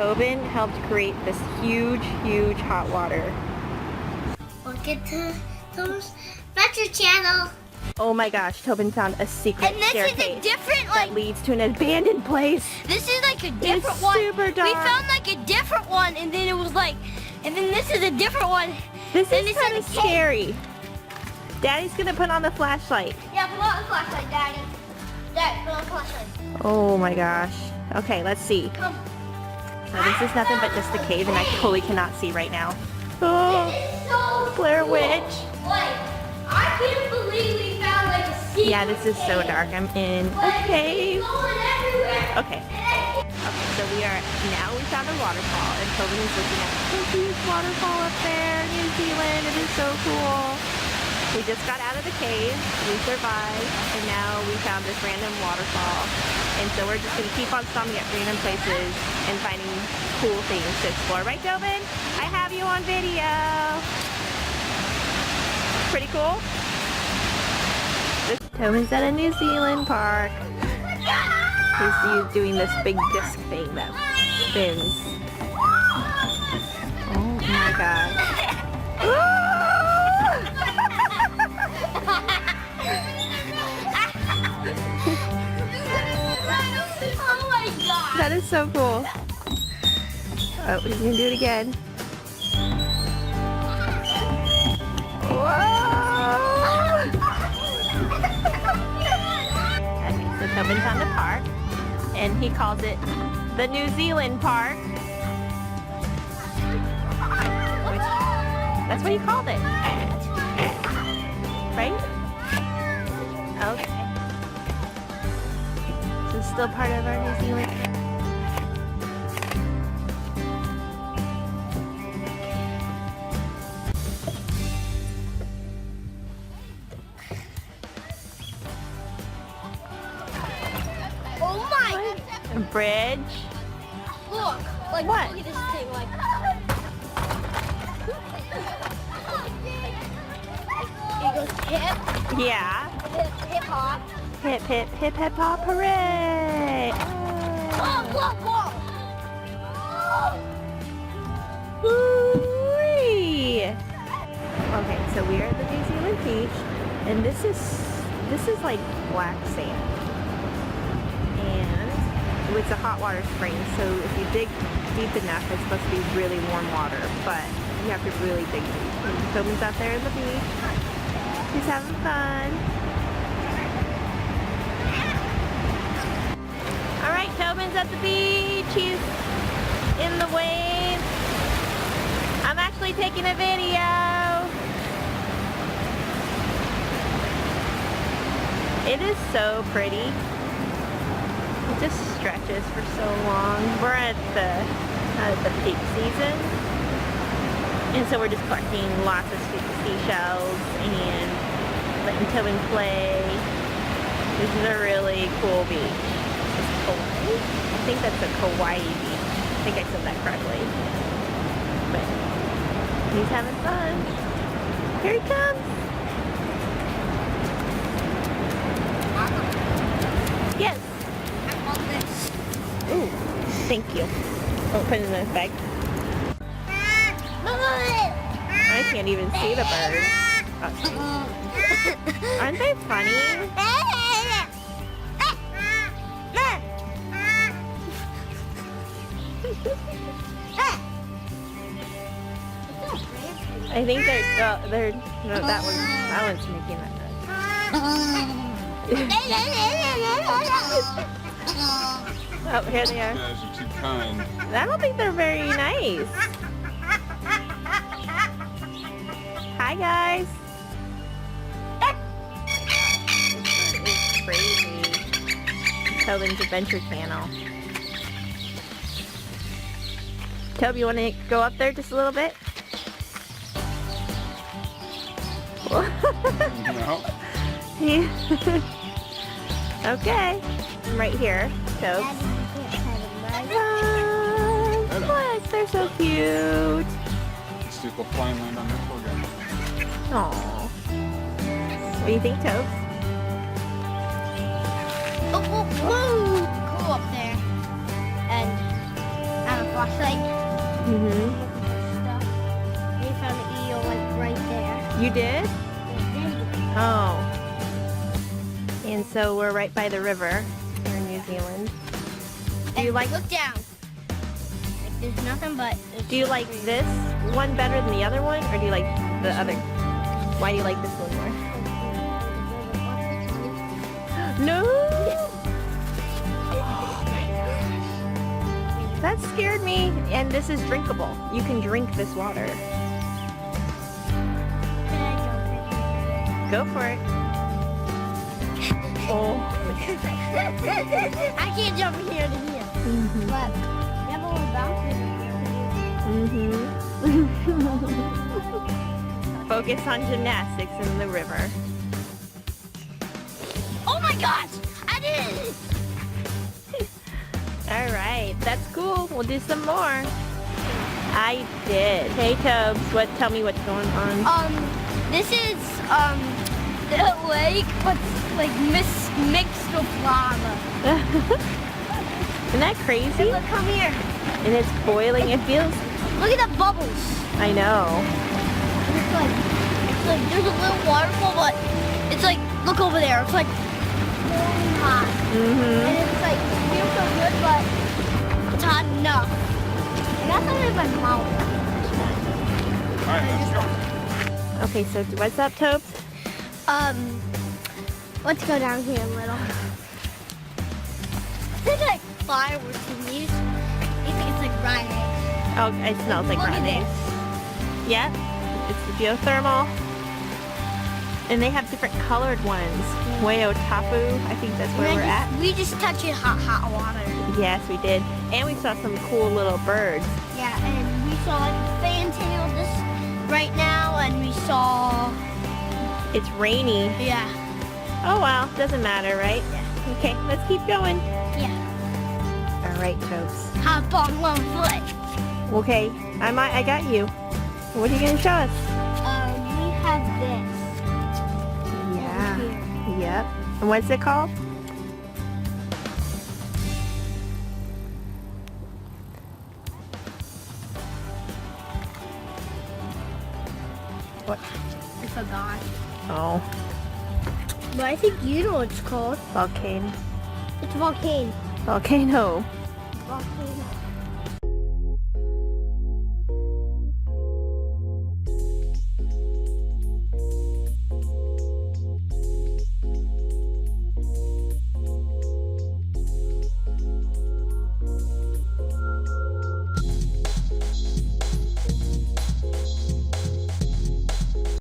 Tobin helped create this huge, huge hot water. Welcome to Tom's Adventure Channel. Oh my gosh, Tobin found a secret And this staircase is a different, that leads to an abandoned place. This is like a different It's one. super dark. We found like a different one, and then it was like, and then this is a different one. This And is it's kind like of a cave. scary. Daddy's gonna put on the flashlight. Yeah, put on the flashlight, Daddy. Dad, put on the flashlight. Oh my gosh. Okay, let's see. Come. Now, this is nothing but just the cave, and I totally cannot see right now. Oh, This is so Blair cool. Witch. Like, I can't believe we found like a secret Yeah, this is so cave. dark. I'm in a Like, cave. it's going everywhere. Okay. Okay, so we found a waterfall, and Tobin is looking at the huge waterfall up there, New Zealand. It is so cool. We just got out of the cave, we survived, and now we found this random waterfall. And so we're just gonna keep on stopping at random places and finding cool things to explore. Right, Tobin? I have you on video. Pretty cool. Tobin's at a New Zealand park. He's doing this big disc thing that spins. Oh my god. Oh my god. That is so cool. Oh, he's gonna do it again. Whoa! Okay, so Tobin found a park, and he calls it the New Zealand Park. Which, that's what he called it. Right? Okay. So it's still part of our New Zealand. Oh my. A bridge. Look. Like, What? look at this thing. Like. It goes hip, Yeah. hip hop. Hip hip hip hip hop hooray! Whoa. Woo-wee. Okay, so we are at the New Zealand beach, and this is like black sand, and it's a hot water spring. So if you dig deep enough, it's supposed to be really warm water, but you have to really dig deep. And Tobin's out there at the beach. He's having fun. All right, Tobin's at the beach. He's in the waves. I'm actually taking a video. It is so pretty. It just stretches for so long. We're at the peak season, and so we're just collecting lots of seashells and letting Tobin play. This is a really cool beach. It's Kauai? I think that's a Kauai beach. I think I said that correctly. But he's having fun. Here he comes. Yes. I love this. Ooh, thank you. Oh, put it in the bag. I can't even see the bird. Oh. Aren't they funny? I think they're no, that one's making that noise. Oh, here they are. You guys are too kind. I don't think they're very nice. Hi guys. This is crazy. Tobin's Adventure Channel. Toby, you want to go up there just a little bit? No. Okay. I'm right here. So. Look, they're so cute. Let's see if we'll fly and land on their program. Aww. What do you think, Tobes? Whoa. Cool up there. And I don't know. wash site. Mm-hmm. Stuff. We found the eel like right there. You did? Yeah, Oh. And so we're right by the river here in New Zealand. Do you and like look down. Like there's nothing but. Do you like this one better than the other one, or do you like the other? Why do you like this one more? No! Oh my gosh. That scared me. And this is drinkable. You can drink this water. Go for it. Oh. I can't jump from here to here. Mm-hmm. But you have a little bouncer Mm-hmm. Focus on gymnastics in the river. Oh my gosh! I did it! All right, that's cool. We'll do some more. I did. Hey, Tobes, tell me what's going on. This is the lake, but like mixed with lava. Isn't that crazy? Hey, look, come here. And it's boiling. It feels. Look at the bubbles. I know. It's like there's a little waterfall, but it's like look over there. It's like boiling hot, Mm-hmm. and it's like feels so good, but it's hot enough. And that's not even my mouth. Alright, let's go. Okay, so what's up, Tobes? Let's go down here a little. There's like fireworks in these. I think it's like rotten eggs. Oh, it smells like Look at rotten eggs. this. Yeah, it's the geothermal. And they have different colored ones. Wayo Tapu, I think that's where we're at. We just touched it hot water. Yes, we did. And we saw some cool little birds. Yeah, and we saw like a fantail this right now, and we saw, It's rainy. yeah. Oh well, doesn't matter, right? Yeah. Okay, let's keep going. Yeah. All right, Tobes. Hop on one foot. Okay, I got you. What are you gonna show us? We have this. Yeah. Here. Yep. And what's it called? What? I forgot. Oh, But I think you know what it's called. volcano. It's volcano. Volcano. Volcano.